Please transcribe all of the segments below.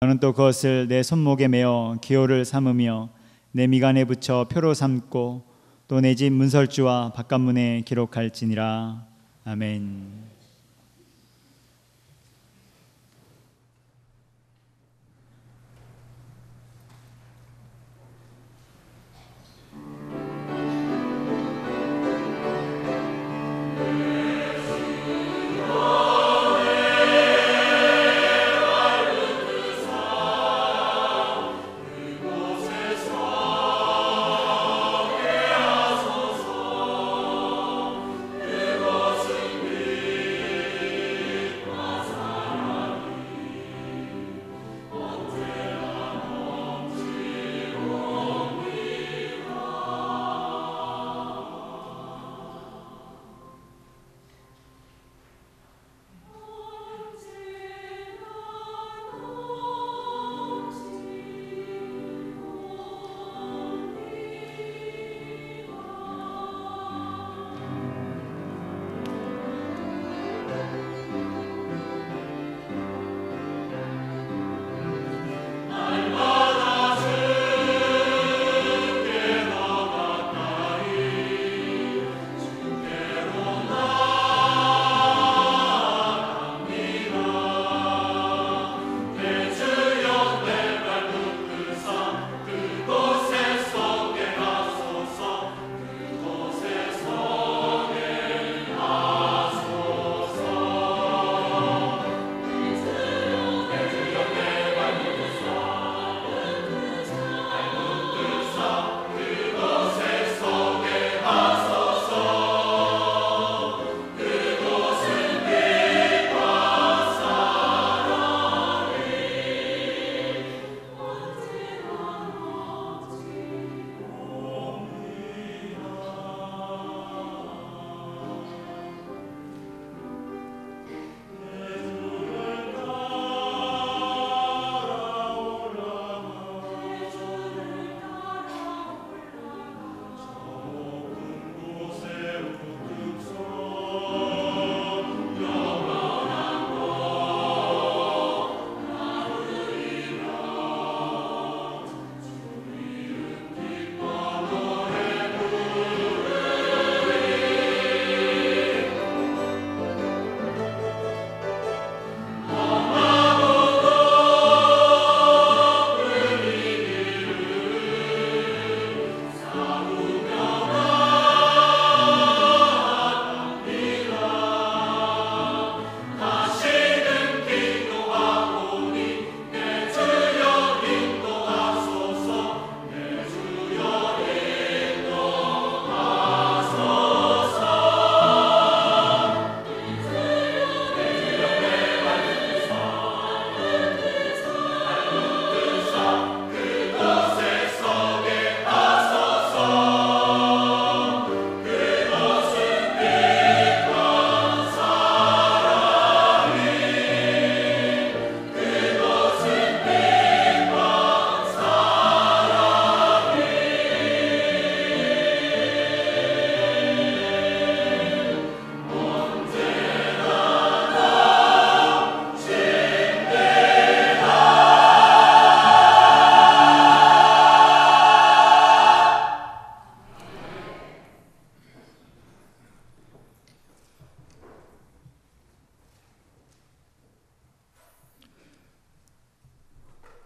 너는 또 그것을 내 손목에 메어 기호를 삼으며 내 미간에 붙여 표로 삼고 또 내 집 문설주와 바깥문에 기록할지니라. 아멘.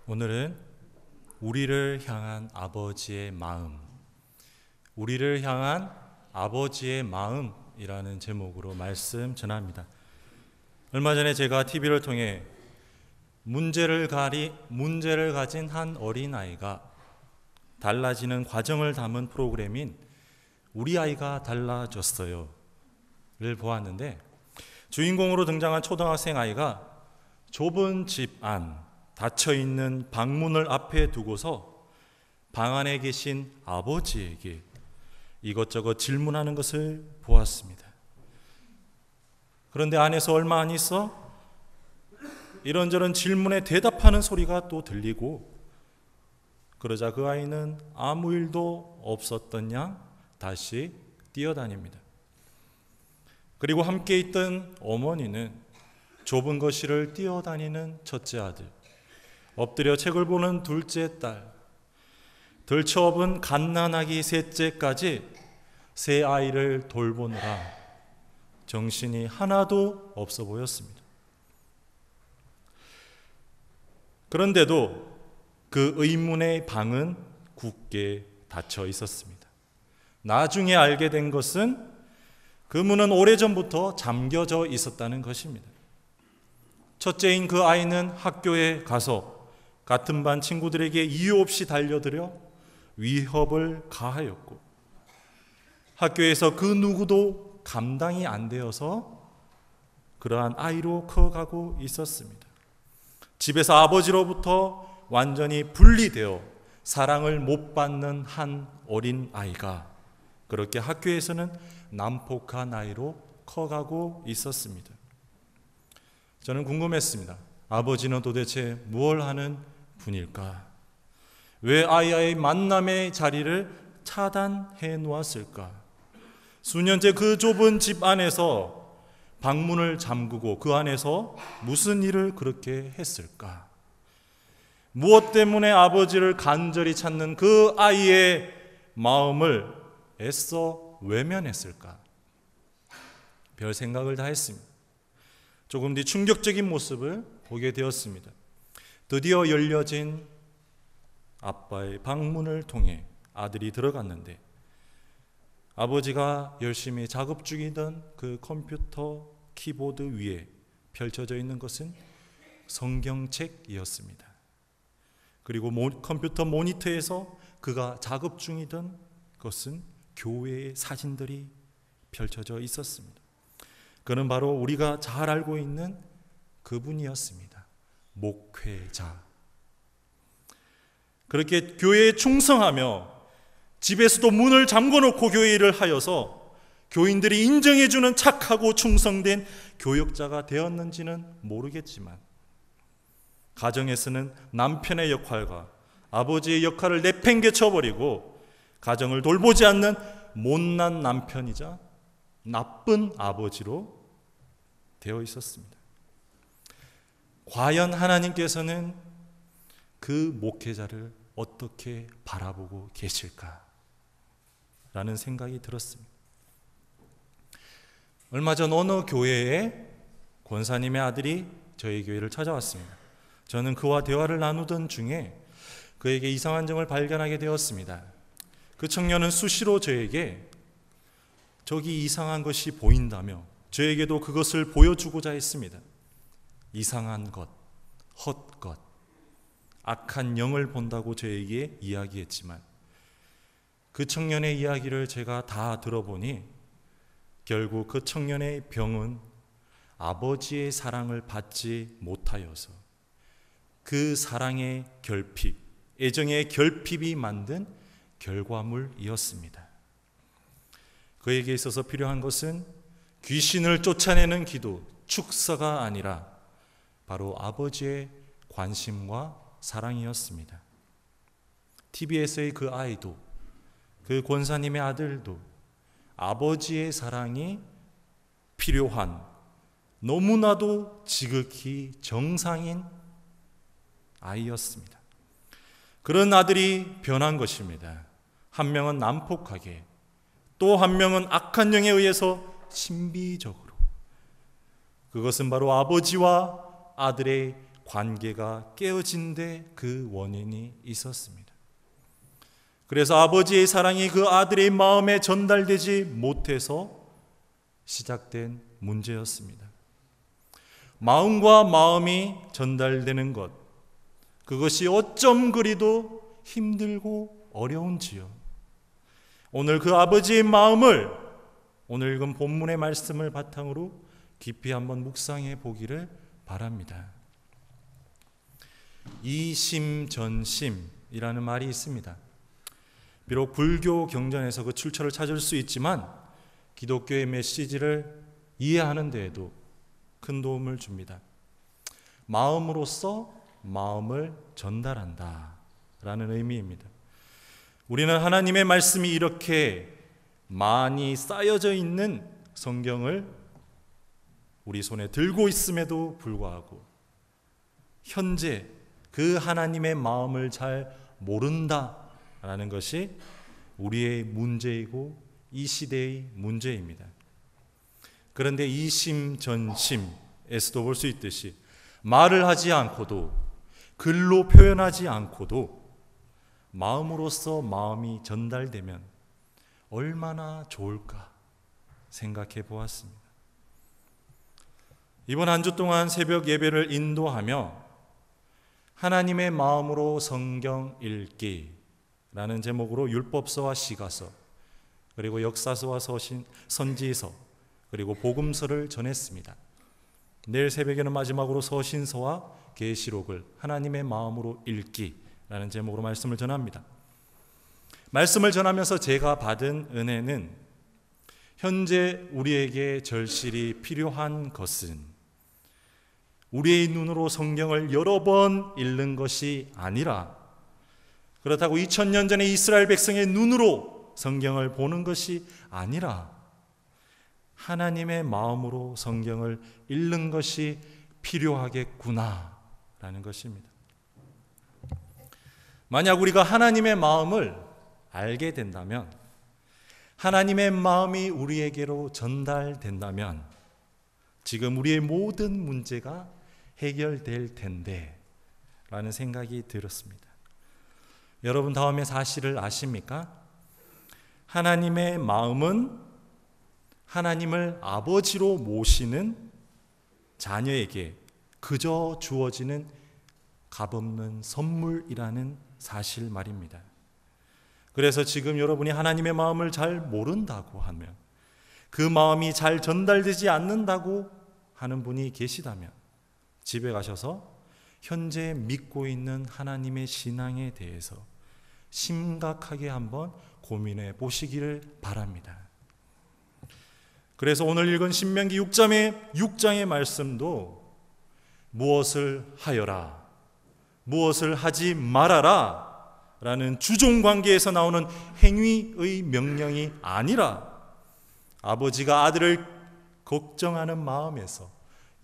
오늘은 우리를 향한 아버지의 마음, 우리를 향한 아버지의 마음이라는 제목으로 말씀 전합니다. 얼마 전에 제가 TV를 통해 문제를 가진 한 어린아이가 달라지는 과정을 담은 프로그램인 우리 아이가 달라졌어요 를 보았는데, 주인공으로 등장한 초등학생 아이가 좁은 집 안 닫혀있는 방문을 앞에 두고서 방 안에 계신 아버지에게 이것저것 질문하는 것을 보았습니다. 그런데 안에서 얼마 안 있어 이런저런 질문에 대답하는 소리가 또 들리고, 그러자 그 아이는 아무 일도 없었던 양 다시 뛰어다닙니다. 그리고 함께 있던 어머니는 좁은 거실을 뛰어다니는 첫째 아들, 엎드려 책을 보는 둘째 딸, 들쳐업은 갓난아기 셋째까지 세 아이를 돌보느라 정신이 하나도 없어 보였습니다. 그런데도 그 의문의 방은 굳게 닫혀 있었습니다. 나중에 알게 된 것은 그 문은 오래전부터 잠겨져 있었다는 것입니다. 첫째인 그 아이는 학교에 가서 같은 반 친구들에게 이유 없이 달려들어 위협을 가하였고, 학교에서 그 누구도 감당이 안 되어서 그러한 아이로 커가고 있었습니다. 집에서 아버지로부터 완전히 분리되어 사랑을 못 받는 한 어린 아이가 그렇게 학교에서는 난폭한 아이로 커가고 있었습니다. 저는 궁금했습니다. 아버지는 도대체 무엇을 하는 분일까? 왜 아이와의 만남의 자리를 차단해 놓았을까? 수년째 그 좁은 집 안에서 방문을 잠그고 그 안에서 무슨 일을 그렇게 했을까? 무엇 때문에 아버지를 간절히 찾는 그 아이의 마음을 애써 외면했을까? 별 생각을 다 했습니다. 조금 뒤 충격적인 모습을 보게 되었습니다. 드디어 열려진 아빠의 방문을 통해 아들이 들어갔는데, 아버지가 열심히 작업 중이던 그 컴퓨터 키보드 위에 펼쳐져 있는 것은 성경책이었습니다. 그리고 컴퓨터 모니터에서 그가 작업 중이던 것은 교회의 사진들이 펼쳐져 있었습니다. 그는 바로 우리가 잘 알고 있는 그분이었습니다. 목회자. 그렇게 교회에 충성하며 집에서도 문을 잠궈놓고 교회 일을 하여서 교인들이 인정해주는 착하고 충성된 교역자가 되었는지는 모르겠지만, 가정에서는 남편의 역할과 아버지의 역할을 내팽개쳐버리고 가정을 돌보지 않는 못난 남편이자 나쁜 아버지로 되어 있었습니다. 과연 하나님께서는 그 목회자를 어떻게 바라보고 계실까? 라는 생각이 들었습니다. 얼마 전 어느 교회에 권사님의 아들이 저희 교회를 찾아왔습니다. 저는 그와 대화를 나누던 중에 그에게 이상한 점을 발견하게 되었습니다. 그 청년은 수시로 저에게 저기 이상한 것이 보인다며 저에게도 그것을 보여주고자 했습니다. 이상한 것, 헛것, 악한 영을 본다고 저에게 이야기했지만, 그 청년의 이야기를 제가 다 들어보니 결국 그 청년의 병은 아버지의 사랑을 받지 못하여서 그 사랑의 결핍, 애정의 결핍이 만든 결과물이었습니다. 그에게 있어서 필요한 것은 귀신을 쫓아내는 기도, 축사가 아니라 바로 아버지의 관심과 사랑이었습니다. TBS의 그 아이도, 그 권사님의 아들도 아버지의 사랑이 필요한, 너무나도 지극히 정상인 아이였습니다. 그런 아들이 변한 것입니다. 한 명은 난폭하게, 또 한 명은 악한 영에 의해서 신비적으로. 그것은 바로 아버지와 아들의 관계가 깨어진 데 그 원인이 있었습니다. 그래서 아버지의 사랑이 그 아들의 마음에 전달되지 못해서 시작된 문제였습니다. 마음과 마음이 전달되는 것, 그것이 어쩜 그리도 힘들고 어려운지요. 오늘 그 아버지의 마음을 오늘 읽은 본문의 말씀을 바탕으로 깊이 한번 묵상해 보기를 바랍니다. 이심전심이라는 말이 있습니다. 비록 불교 경전에서 그 출처를 찾을 수 있지만 기독교의 메시지를 이해하는 데에도 큰 도움을 줍니다. 마음으로써 마음을 전달한다 라는 의미입니다. 우리는 하나님의 말씀이 이렇게 많이 쌓여져 있는 성경을 우리 손에 들고 있음에도 불구하고 현재 그 하나님의 마음을 잘 모른다라는 것이 우리의 문제이고 이 시대의 문제입니다. 그런데 이심전심에서도 볼 수 있듯이 말을 하지 않고도 글로 표현하지 않고도 마음으로서 마음이 전달되면 얼마나 좋을까 생각해 보았습니다. 이번 한 주 동안 새벽 예배를 인도하며 하나님의 마음으로 성경 읽기라는 제목으로 율법서와 시가서, 그리고 역사서와 서신, 선지서, 그리고 복음서를 전했습니다. 내일 새벽에는 마지막으로 서신서와 계시록을 하나님의 마음으로 읽기라는 제목으로 말씀을 전합니다. 말씀을 전하면서 제가 받은 은혜는 현재 우리에게 절실히 필요한 것은 우리의 눈으로 성경을 여러 번 읽는 것이 아니라, 그렇다고 2000년 전에 이스라엘 백성의 눈으로 성경을 보는 것이 아니라 하나님의 마음으로 성경을 읽는 것이 필요하겠구나라는 것입니다. 만약 우리가 하나님의 마음을 알게 된다면, 하나님의 마음이 우리에게로 전달된다면 지금 우리의 모든 문제가 해결될 텐데 라는 생각이 들었습니다. 여러분, 다음의 사실을 아십니까? 하나님의 마음은 하나님을 아버지로 모시는 자녀에게 그저 주어지는 값없는 선물이라는 사실 말입니다. 그래서 지금 여러분이 하나님의 마음을 잘 모른다고 하면, 그 마음이 잘 전달되지 않는다고 하는 분이 계시다면 집에 가셔서 현재 믿고 있는 하나님의 신앙에 대해서 심각하게 한번 고민해 보시기를 바랍니다. 그래서 오늘 읽은 신명기 6장의 말씀도 무엇을 하여라, 무엇을 하지 말아라 라는 주종관계에서 나오는 행위의 명령이 아니라 아버지가 아들을 걱정하는 마음에서,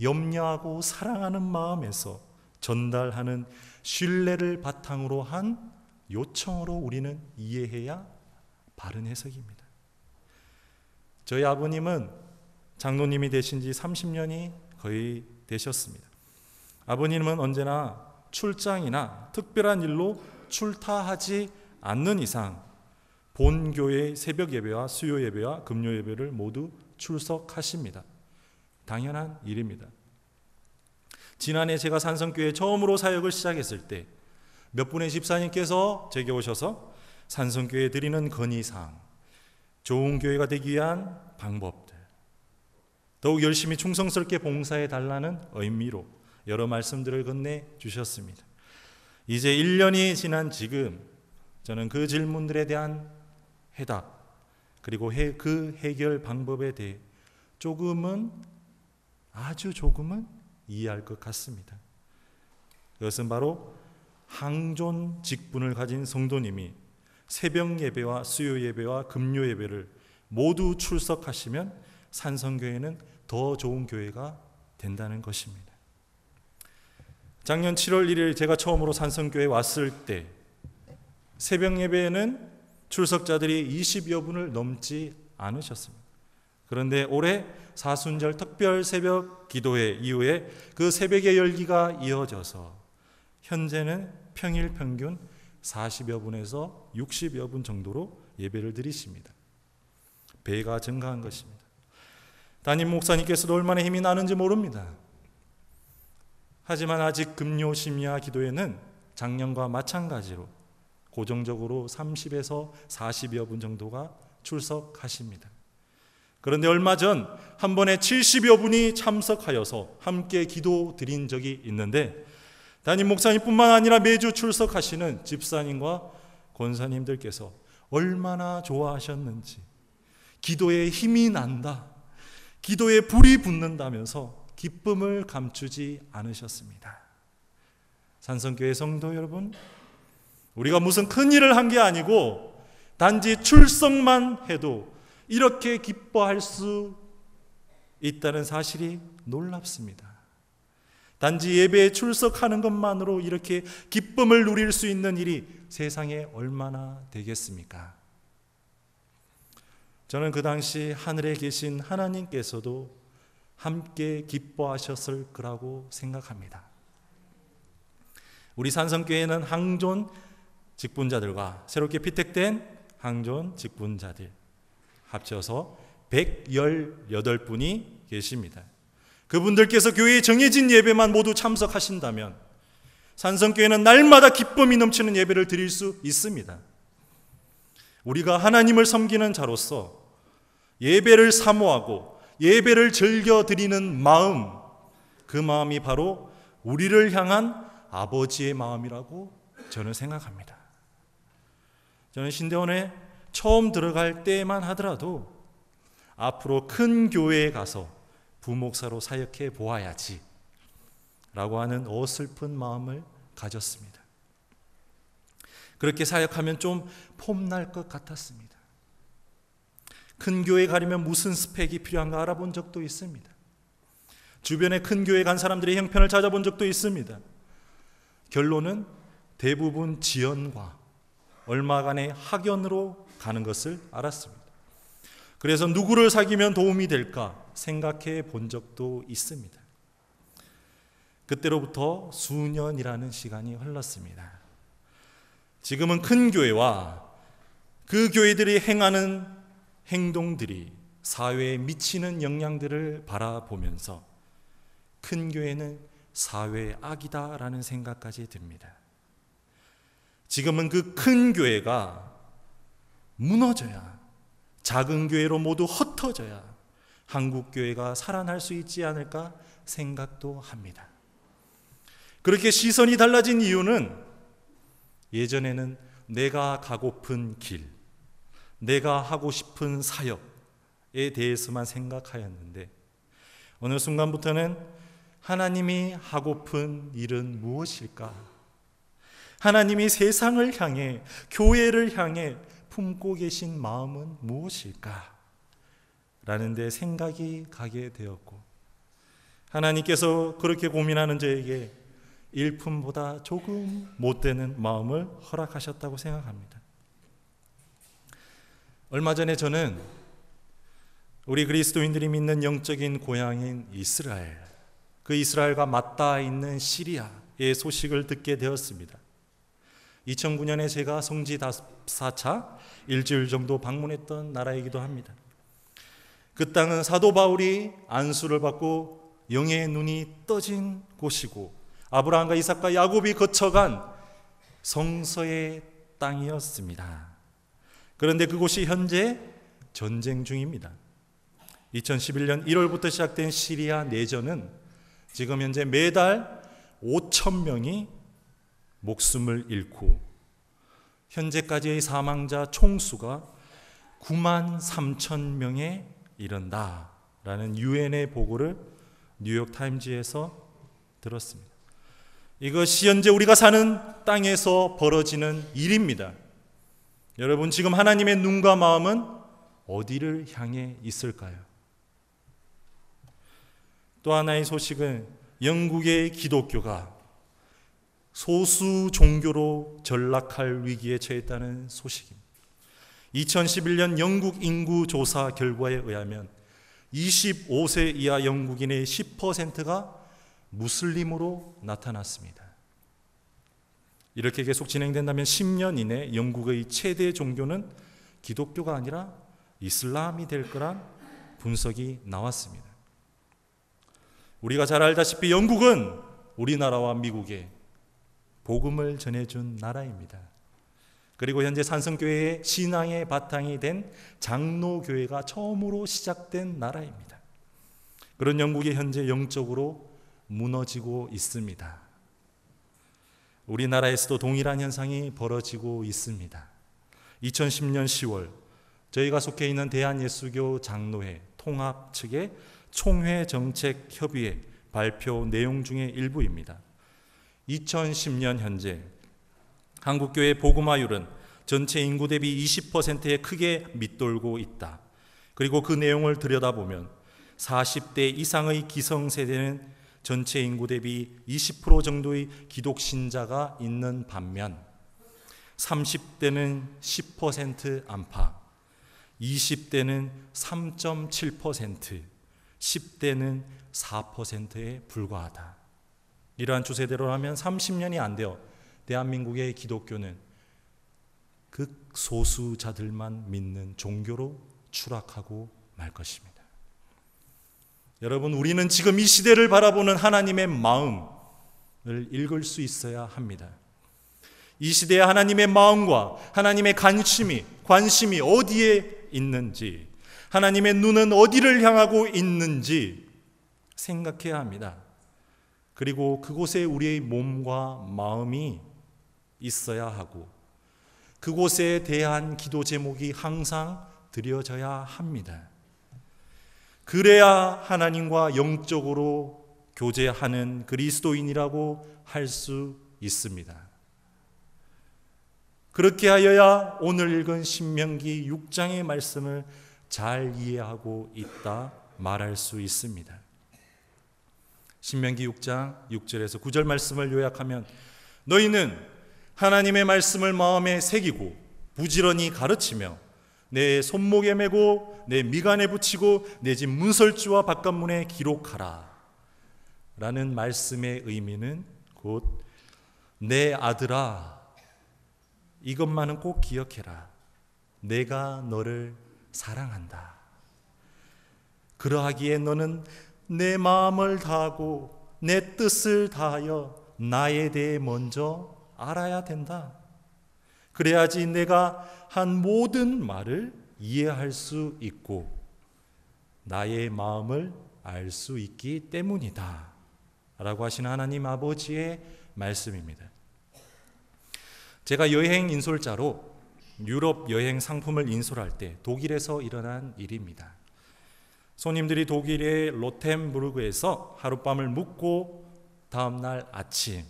염려하고 사랑하는 마음에서 전달하는 신뢰를 바탕으로 한 요청으로 우리는 이해해야 바른 해석입니다. 저희 아버님은 장로님이 되신 지 30년이 거의 되셨습니다. 아버님은 언제나 출장이나 특별한 일로 출타하지 않는 이상 본교회 새벽 예배와 수요 예배와 금요 예배를 모두 출석하십니다. 당연한 일입니다. 지난해 제가 산성교회 처음으로 사역을 시작했을 때 몇 분의 집사님께서 제게 오셔서 산성교회에 드리는 건의사항, 좋은 교회가 되기 위한 방법들, 더욱 열심히 충성스럽게 봉사해 달라는 의미로 여러 말씀들을 건네주셨습니다. 이제 1년이 지난 지금 저는 그 질문들에 대한 해답, 그리고 그 해결 방법에 대해 조금은, 아주 조금은 이해할 것 같습니다. 그것은 바로 항존 직분을 가진 성도님이 새벽 예배와 수요 예배와 금요 예배를 모두 출석하시면 산성교회는 더 좋은 교회가 된다는 것입니다. 작년 7월 1일 제가 처음으로 산성교회에 왔을 때 새벽 예배에는 출석자들이 20여 분을 넘지 않으셨습니다. 그런데 올해 사순절 특별 새벽 기도회 이후에 그 새벽의 열기가 이어져서 현재는 평일 평균 40여 분에서 60여 분 정도로 예배를 드리십니다. 배가 증가한 것입니다. 담임 목사님께서도 얼마나 힘이 나는지 모릅니다. 하지만 아직 금요 심야 기도회는 작년과 마찬가지로 고정적으로 30에서 40여 분 정도가 출석하십니다. 그런데 얼마 전 한 번에 70여 분이 참석하여서 함께 기도 드린 적이 있는데, 담임 목사님뿐만 아니라 매주 출석하시는 집사님과 권사님들께서 얼마나 좋아하셨는지, 기도에 힘이 난다, 기도에 불이 붙는다면서 기쁨을 감추지 않으셨습니다. 산성교회 성도 여러분, 우리가 무슨 큰 일을 한 게 아니고 단지 출석만 해도 이렇게 기뻐할 수 있다는 사실이 놀랍습니다. 단지 예배에 출석하는 것만으로 이렇게 기쁨을 누릴 수 있는 일이 세상에 얼마나 되겠습니까? 저는 그 당시 하늘에 계신 하나님께서도 함께 기뻐하셨을 거라고 생각합니다. 우리 산성교회는 항존 직분자들과 새롭게 피택된 항존 직분자들 합쳐서 118분이 계십니다. 그분들께서 교회에 정해진 예배만 모두 참석하신다면 산성교회는 날마다 기쁨이 넘치는 예배를 드릴 수 있습니다. 우리가 하나님을 섬기는 자로서 예배를 사모하고 예배를 즐겨 드리는 마음, 그 마음이 바로 우리를 향한 아버지의 마음이라고 저는 생각합니다. 저는 신대원에 처음 들어갈 때만 하더라도 앞으로 큰 교회에 가서 부목사로 사역해 보아야지 라고 하는 어설픈 마음을 가졌습니다. 그렇게 사역하면 좀 폼날 것 같았습니다. 큰 교회 가려면 무슨 스펙이 필요한가 알아본 적도 있습니다. 주변에 큰 교회 간 사람들의 형편을 찾아본 적도 있습니다. 결론은 대부분 지연과 얼마간의 학연으로 가는 것을 알았습니다. 그래서 누구를 사귀면 도움이 될까 생각해 본 적도 있습니다. 그때로부터 수년이라는 시간이 흘렀습니다. 지금은 큰 교회와 그 교회들이 행하는 행동들이 사회에 미치는 영향들을 바라보면서 큰 교회는 사회의 악이다라는 생각까지 듭니다. 지금은 그 큰 교회가 무너져야, 작은 교회로 모두 흩어져야 한국 교회가 살아날 수 있지 않을까 생각도 합니다. 그렇게 시선이 달라진 이유는 예전에는 내가 가고픈 길, 내가 하고 싶은 사역에 대해서만 생각하였는데 어느 순간부터는 하나님이 하고픈 일은 무엇일까? 하나님이 세상을 향해, 교회를 향해 품고 계신 마음은 무엇일까? 라는 데 생각이 가게 되었고, 하나님께서 그렇게 고민하는 저에게 일품보다 조금 못되는 마음을 허락하셨다고 생각합니다. 얼마 전에 저는 우리 그리스도인들이 믿는 영적인 고향인 이스라엘, 그 이스라엘과 맞닿아 있는 시리아의 소식을 듣게 되었습니다. 2009년에 제가 성지 4차 일주일 정도 방문했던 나라이기도 합니다. 그 땅은 사도 바울이 안수를 받고 영의 눈이 떠진 곳이고 아브라함과 이삭과 야곱이 거쳐간 성서의 땅이었습니다. 그런데 그곳이 현재 전쟁 중입니다. 2011년 1월부터 시작된 시리아 내전은 지금 현재 매달 5천 명이 목숨을 잃고 현재까지의 사망자 총수가 9만 3천 명에 이른다라는 유엔의 보고를 뉴욕타임즈에서 들었습니다. 이것이 현재 우리가 사는 땅에서 벌어지는 일입니다. 여러분, 지금 하나님의 눈과 마음은 어디를 향해 있을까요? 또 하나의 소식은 영국의 기독교가 소수 종교로 전락할 위기에 처했다는 소식입니다. 2011년 영국 인구 조사 결과에 의하면 25세 이하 영국인의 10%가 무슬림으로 나타났습니다. 이렇게 계속 진행된다면 10년 이내 영국의 최대 종교는 기독교가 아니라 이슬람이 될 거란 분석이 나왔습니다. 우리가 잘 알다시피 영국은 우리나라와 미국에 복음을 전해준 나라입니다. 그리고 현재 산성교회의 신앙의 바탕이 된 장로교회가 처음으로 시작된 나라입니다. 그런 영국이 현재 영적으로 무너지고 있습니다. 우리나라에서도 동일한 현상이 벌어지고 있습니다. 2010년 10월 저희가 속해 있는 대한예수교 장로회 통합 측의 총회정책협의회 발표 내용 중의 일부입니다. 2010년 현재 한국교회 복음화율은 전체 인구 대비 20%에 크게 밑돌고 있다. 그리고 그 내용을 들여다보면 40대 이상의 기성세대는 전체 인구 대비 20% 정도의 기독 신자가 있는 반면 30대는 10% 안팎, 20대는 3.7%, 10대는 4%에 불과하다. 이러한 추세대로라면 30년이 안 되어 대한민국의 기독교는 극소수자들만 믿는 종교로 추락하고 말 것입니다. 여러분, 우리는 지금 이 시대를 바라보는 하나님의 마음을 읽을 수 있어야 합니다. 이 시대의 하나님의 마음과 하나님의 관심이 어디에 있는지, 하나님의 눈은 어디를 향하고 있는지 생각해야 합니다. 그리고 그곳에 우리의 몸과 마음이 있어야 하고 그곳에 대한 기도 제목이 항상 드려져야 합니다. 그래야 하나님과 영적으로 교제하는 그리스도인이라고 할 수 있습니다. 그렇게 하여야 오늘 읽은 신명기 6장의 말씀을 잘 이해하고 있다 말할 수 있습니다. 신명기 6장 6절에서 9절 말씀을 요약하면 너희는 하나님의 말씀을 마음에 새기고 부지런히 가르치며 내 손목에 메고 내 미간에 붙이고 내 집 문설주와 바깥문에 기록하라 라는 말씀의 의미는 곧 내 아들아 이것만은 꼭 기억해라. 내가 너를 사랑한다. 그러하기에 너는 내 마음을 다하고 내 뜻을 다하여 나에 대해 먼저 알아야 된다. 그래야지 내가 한 모든 말을 이해할 수 있고 나의 마음을 알 수 있기 때문이다 라고 하시는 하나님 아버지의 말씀입니다. 제가 여행 인솔자로 유럽 여행 상품을 인솔할 때 독일에서 일어난 일입니다. 손님들이 독일의 로텐부르크에서 하룻밤을 묵고 다음날 아침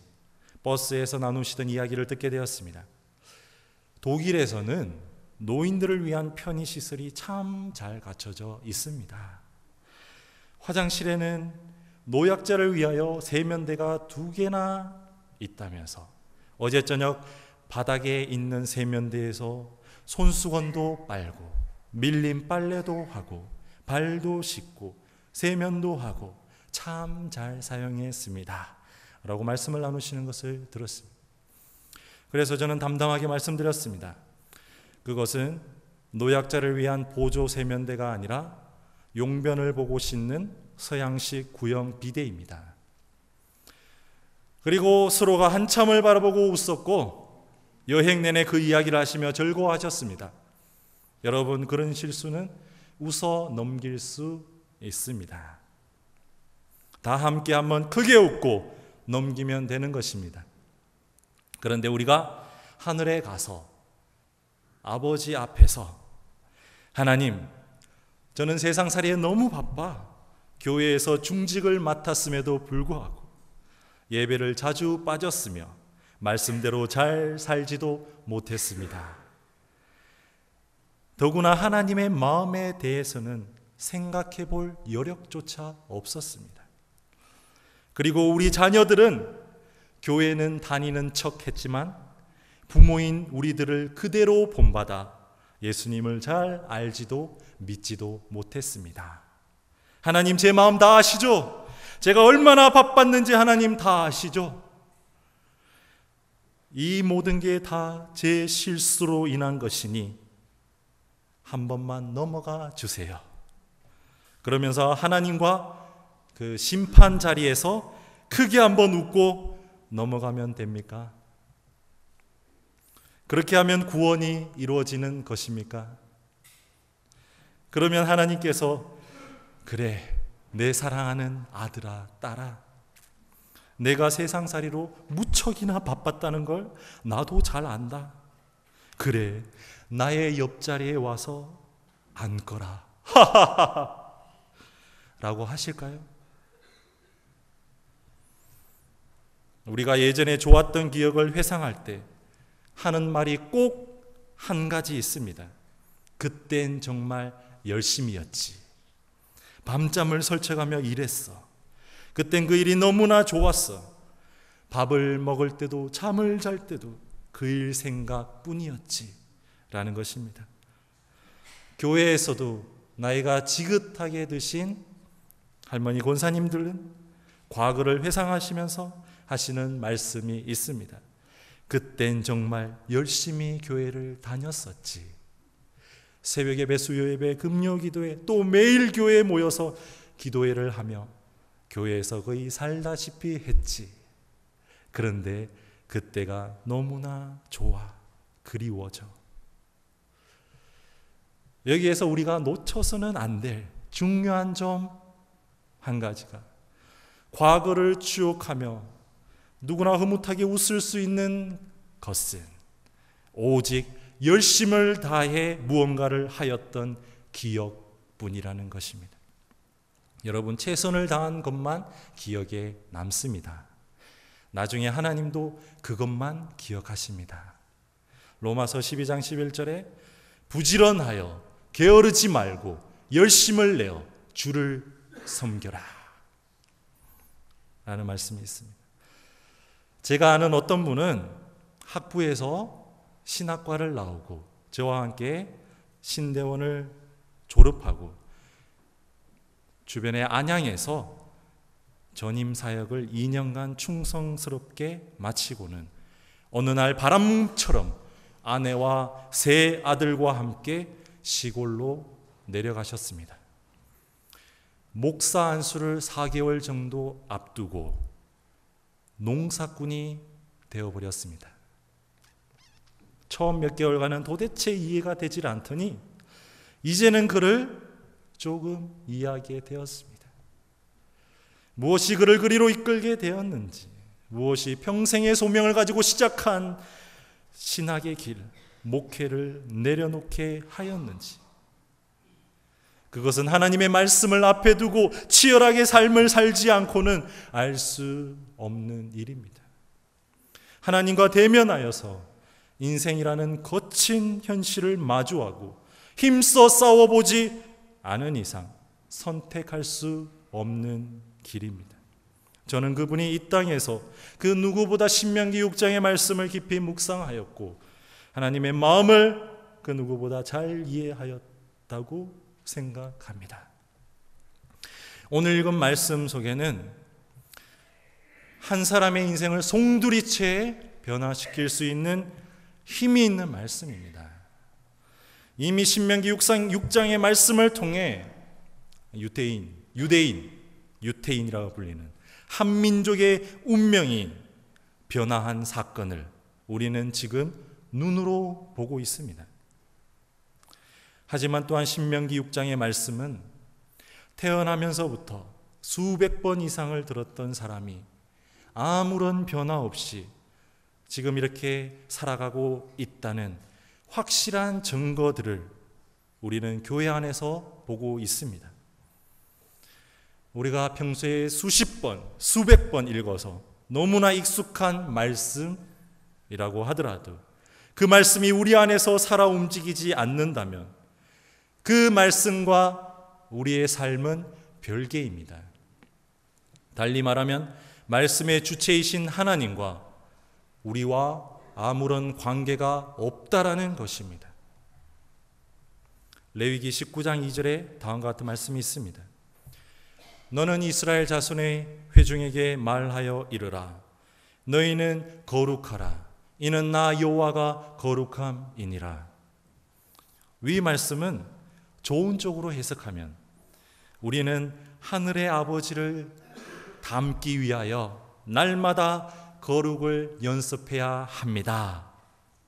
버스에서 나누시던 이야기를 듣게 되었습니다. 독일에서는 노인들을 위한 편의시설이 참 잘 갖춰져 있습니다. 화장실에는 노약자를 위하여 세면대가 2개나 있다면서 어제 저녁 바닥에 있는 세면대에서 손수건도 빨고 밀린 빨래도 하고 발도 씻고 세면도 하고 참 잘 사용했습니다 라고 말씀을 나누시는 것을 들었습니다. 그래서 저는 담담하게 말씀드렸습니다. 그것은 노약자를 위한 보조 세면대가 아니라 용변을 보고 씻는 서양식 구형 비데입니다. 그리고 서로가 한참을 바라보고 웃었고 여행 내내 그 이야기를 하시며 즐거워하셨습니다. 여러분, 그런 실수는 웃어 넘길 수 있습니다. 다 함께 한번 크게 웃고 넘기면 되는 것입니다. 그런데 우리가 하늘에 가서 아버지 앞에서 하나님, 저는 세상살이에 너무 바빠 교회에서 중직을 맡았음에도 불구하고 예배를 자주 빠졌으며 말씀대로 잘 살지도 못했습니다. 더구나 하나님의 마음에 대해서는 생각해 볼 여력조차 없었습니다. 그리고 우리 자녀들은 교회는 다니는 척 했지만 부모인 우리들을 그대로 본받아 예수님을 잘 알지도 믿지도 못했습니다. 하나님, 제 마음 다 아시죠? 제가 얼마나 바빴는지 하나님 다 아시죠? 이 모든 게 다 제 실수로 인한 것이니 한 번만 넘어가 주세요. 그러면서 하나님과 그 심판 자리에서 크게 한번 웃고 넘어가면 됩니까? 그렇게 하면 구원이 이루어지는 것입니까? 그러면 하나님께서 그래, 내 사랑하는 아들아, 딸아, 내가 세상살이로 무척이나 바빴다는 걸 나도 잘 안다. 그래, 나의 옆자리에 와서 앉거라. 라고 하실까요? 우리가 예전에 좋았던 기억을 회상할 때 하는 말이 꼭 한 가지 있습니다. 그땐 정말 열심히였지. 밤잠을 설쳐가며 일했어. 그땐 그 일이 너무나 좋았어. 밥을 먹을 때도 잠을 잘 때도 그 일 생각뿐이었지 라는 것입니다. 교회에서도 나이가 지긋하게 드신 할머니 권사님들은 과거를 회상하시면서 하시는 말씀이 있습니다. 그땐 정말 열심히 교회를 다녔었지. 새벽 예배, 수요 예배, 금요 기도회, 또 매일 교회에 모여서 기도회를 하며 교회에서 거의 살다시피 했지. 그런데 그때가 너무나 좋아, 그리워져. 여기에서 우리가 놓쳐서는 안 될 중요한 점 한 가지가, 과거를 추억하며 누구나 흐뭇하게 웃을 수 있는 것은 오직 열심을 다해 무언가를 하였던 기억뿐이라는 것입니다. 여러분, 최선을 다한 것만 기억에 남습니다. 나중에 하나님도 그것만 기억하십니다. 로마서 12장 11절에 부지런하여 게으르지 말고 열심을 내어 주를 섬겨라 라는 말씀이 있습니다. 제가 아는 어떤 분은 학부에서 신학과를 나오고 저와 함께 신대원을 졸업하고 주변의 안양에서 전임 사역을 2년간 충성스럽게 마치고는 어느 날 바람처럼 아내와 세 아들과 함께 시골로 내려가셨습니다. 목사 안수를 4개월 정도 앞두고 농사꾼이 되어버렸습니다. 처음 몇 개월간은 도대체 이해가 되질 않더니 이제는 그를 조금 이해하게 되었습니다. 무엇이 그를 그리로 이끌게 되었는지, 무엇이 평생의 소명을 가지고 시작한 신학의 길, 목회를 내려놓게 하였는지, 그것은 하나님의 말씀을 앞에 두고 치열하게 삶을 살지 않고는 알 수 없는 일입니다. 하나님과 대면하여서 인생이라는 거친 현실을 마주하고 힘써 싸워보지 않은 이상 선택할 수 없는 길입니다. 저는 그분이 이 땅에서 그 누구보다 신명기 6장의 말씀을 깊이 묵상하였고 하나님의 마음을 그 누구보다 잘 이해하였다고 생각합니다. 오늘 읽은 말씀 속에는 한 사람의 인생을 송두리째 변화시킬 수 있는 힘이 있는 말씀입니다. 이미 신명기 6장의 말씀을 통해 유대인이라고 불리는 한민족의 운명이 변화한 사건을 우리는 지금 눈으로 보고 있습니다. 하지만 또한 신명기 6장의 말씀은 태어나면서부터 수백 번 이상을 들었던 사람이 아무런 변화 없이 지금 이렇게 살아가고 있다는 확실한 증거들을 우리는 교회 안에서 보고 있습니다. 우리가 평소에 수십 번, 수백 번 읽어서 너무나 익숙한 말씀이라고 하더라도 그 말씀이 우리 안에서 살아 움직이지 않는다면 그 말씀과 우리의 삶은 별개입니다. 달리 말하면 말씀의 주체이신 하나님과 우리와 아무런 관계가 없다라는 것입니다. 레위기 19장 2절에 다음과 같은 말씀이 있습니다. 너는 이스라엘 자손의 회중에게 말하여 이르라. 너희는 거룩하라. 이는 나 여호와가 거룩함이니라. 위 말씀은 좋은 쪽으로 해석하면 우리는 하늘의 아버지를 닮기 위하여 날마다 거룩을 연습해야 합니다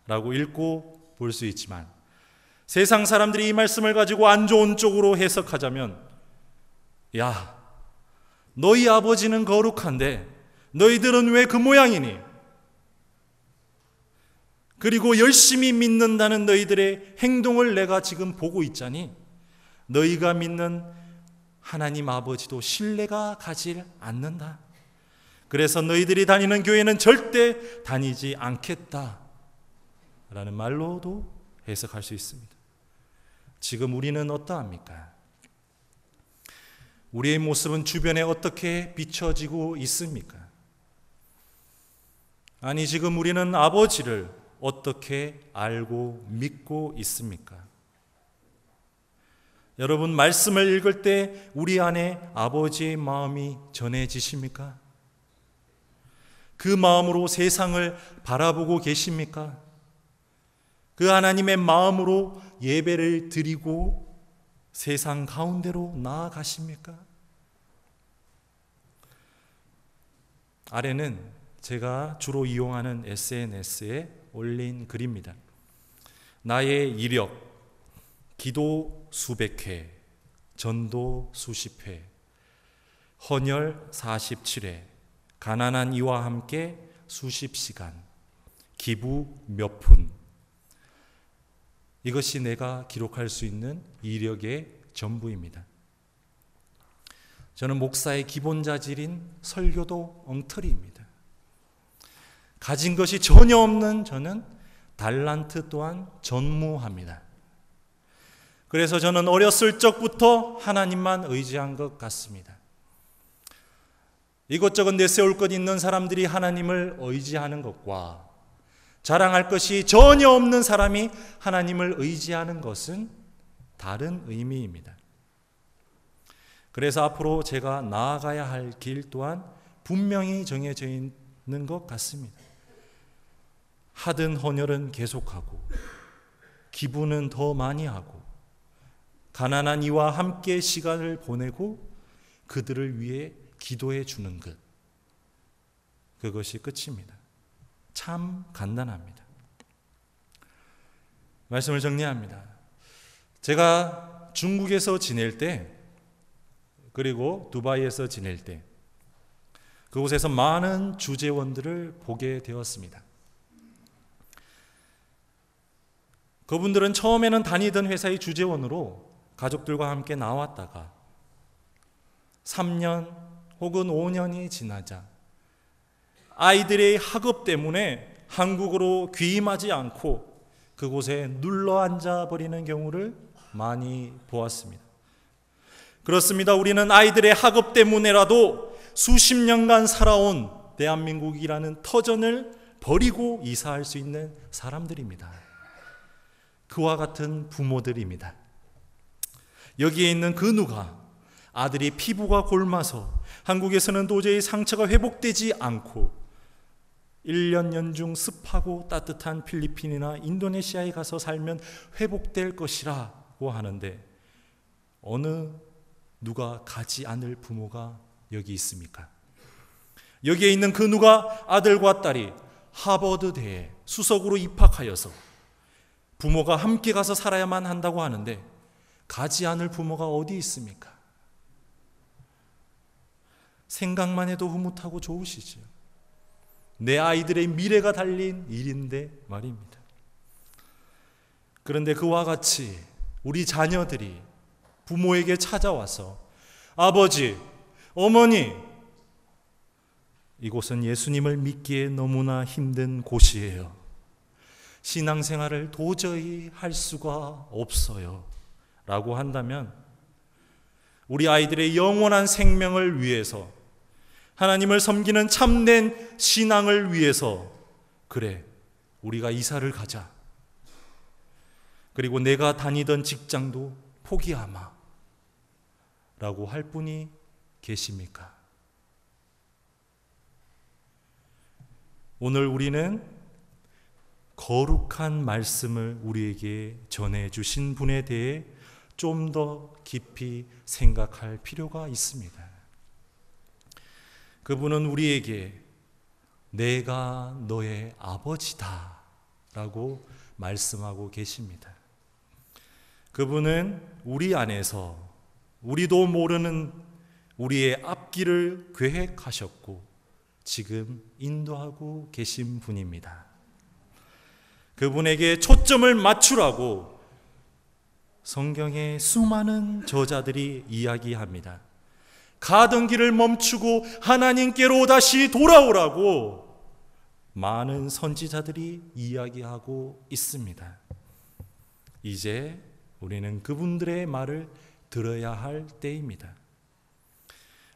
라고 읽고 볼 수 있지만, 세상 사람들이 이 말씀을 가지고 안 좋은 쪽으로 해석하자면, 야, 너희 아버지는 거룩한데 너희들은 왜 그 모양이니? 그리고 열심히 믿는다는 너희들의 행동을 내가 지금 보고 있자니 너희가 믿는 하나님 아버지도 신뢰가 가질 않는다. 그래서 너희들이 다니는 교회는 절대 다니지 않겠다 라는 말로도 해석할 수 있습니다. 지금 우리는 어떠합니까? 우리의 모습은 주변에 어떻게 비춰지고 있습니까? 아니, 지금 우리는 아버지를 어떻게 알고 믿고 있습니까? 여러분, 말씀을 읽을 때 우리 안에 아버지의 마음이 전해지십니까? 그 마음으로 세상을 바라보고 계십니까? 그 하나님의 마음으로 예배를 드리고 세상 가운데로 나아가십니까? 아래는 제가 주로 이용하는 SNS에 올린 글입니다. 나의 이력, 기도 수백 회, 전도 수십 회, 헌혈 47회, 가난한 이와 함께 수십 시간, 기부 몇 푼. 이것이 내가 기록할 수 있는 이력의 전부입니다. 저는 목사의 기본 자질인 설교도 엉터리입니다. 가진 것이 전혀 없는 저는 달란트 또한 전무합니다. 그래서 저는 어렸을 적부터 하나님만 의지한 것 같습니다. 이것저것 내세울 것 있는 사람들이 하나님을 의지하는 것과 자랑할 것이 전혀 없는 사람이 하나님을 의지하는 것은 다른 의미입니다. 그래서 앞으로 제가 나아가야 할 길 또한 분명히 정해져 있는 것 같습니다. 하든 헌혈은 계속하고, 기부는 더 많이 하고, 가난한 이와 함께 시간을 보내고 그들을 위해 기도해 주는 것, 그것이 끝입니다. 참 간단합니다. 말씀을 정리합니다. 제가 중국에서 지낼 때, 그리고 두바이에서 지낼 때 그곳에서 많은 주재원들을 보게 되었습니다. 그분들은 처음에는 다니던 회사의 주재원으로 가족들과 함께 나왔다가 3년 혹은 5년이 지나자 아이들의 학업 때문에 한국으로 귀임하지 않고 그곳에 눌러앉아 버리는 경우를 많이 보았습니다. 그렇습니다. 우리는 아이들의 학업 때문에라도 수십 년간 살아온 대한민국이라는 터전을 버리고 이사할 수 있는 사람들입니다. 그와 같은 부모들입니다. 여기에 있는 그 누가 아들이 피부가 골마서 한국에서는 도저히 상처가 회복되지 않고 1년 연중 습하고 따뜻한 필리핀이나 인도네시아에 가서 살면 회복될 것이라고 하는데 어느 누가 가지 않을 부모가 여기 있습니까? 여기에 있는 그 누가 아들과 딸이 하버드대에 수석으로 입학하여서 부모가 함께 가서 살아야만 한다고 하는데 가지 않을 부모가 어디 있습니까? 생각만 해도 흐뭇하고 좋으시죠. 내 아이들의 미래가 달린 일인데 말입니다. 그런데 그와 같이 우리 자녀들이 부모에게 찾아와서 아버지, 어머니, 이곳은 예수님을 믿기에 너무나 힘든 곳이에요. 신앙생활을 도저히 할 수가 없어요. 라고 한다면 우리 아이들의 영원한 생명을 위해서, 하나님을 섬기는 참된 신앙을 위해서, 그래, 우리가 이사를 가자. 그리고 내가 다니던 직장도 포기하마. 라고 할 분이 계십니까? 오늘 우리는 거룩한 말씀을 우리에게 전해주신 분에 대해 좀 더 깊이 생각할 필요가 있습니다. 그분은 우리에게 내가 너의 아버지다 라고 말씀하고 계십니다. 그분은 우리 안에서 우리도 모르는 우리의 앞길을 계획하셨고 지금 인도하고 계신 분입니다. 그분에게 초점을 맞추라고 성경의 수많은 저자들이 이야기합니다. 가던 길을 멈추고 하나님께로 다시 돌아오라고 많은 선지자들이 이야기하고 있습니다. 이제 우리는 그분들의 말을 들어야 할 때입니다.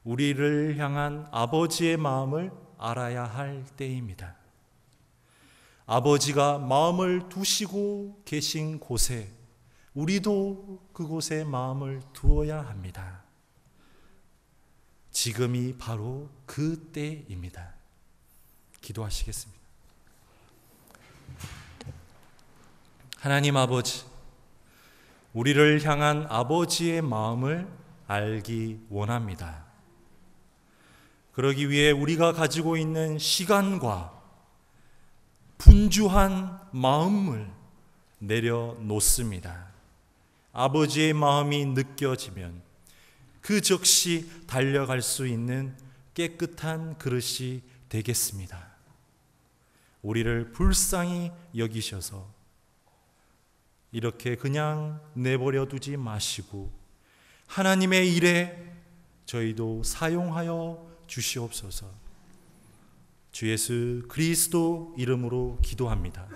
우리를 향한 아버지의 마음을 알아야 할 때입니다. 아버지가 마음을 두시고 계신 곳에 우리도 그곳에 마음을 두어야 합니다. 지금이 바로 그 때입니다. 기도하시겠습니다. 하나님 아버지, 우리를 향한 아버지의 마음을 알기 원합니다. 그러기 위해 우리가 가지고 있는 시간과 분주한 마음을 내려놓습니다. 아버지의 마음이 느껴지면 그 즉시 달려갈 수 있는 깨끗한 그릇이 되겠습니다. 우리를 불쌍히 여기셔서 이렇게 그냥 내버려 두지 마시고 하나님의 일에 저희도 사용하여 주시옵소서. 주 예수 그리스도 이름으로 기도합니다.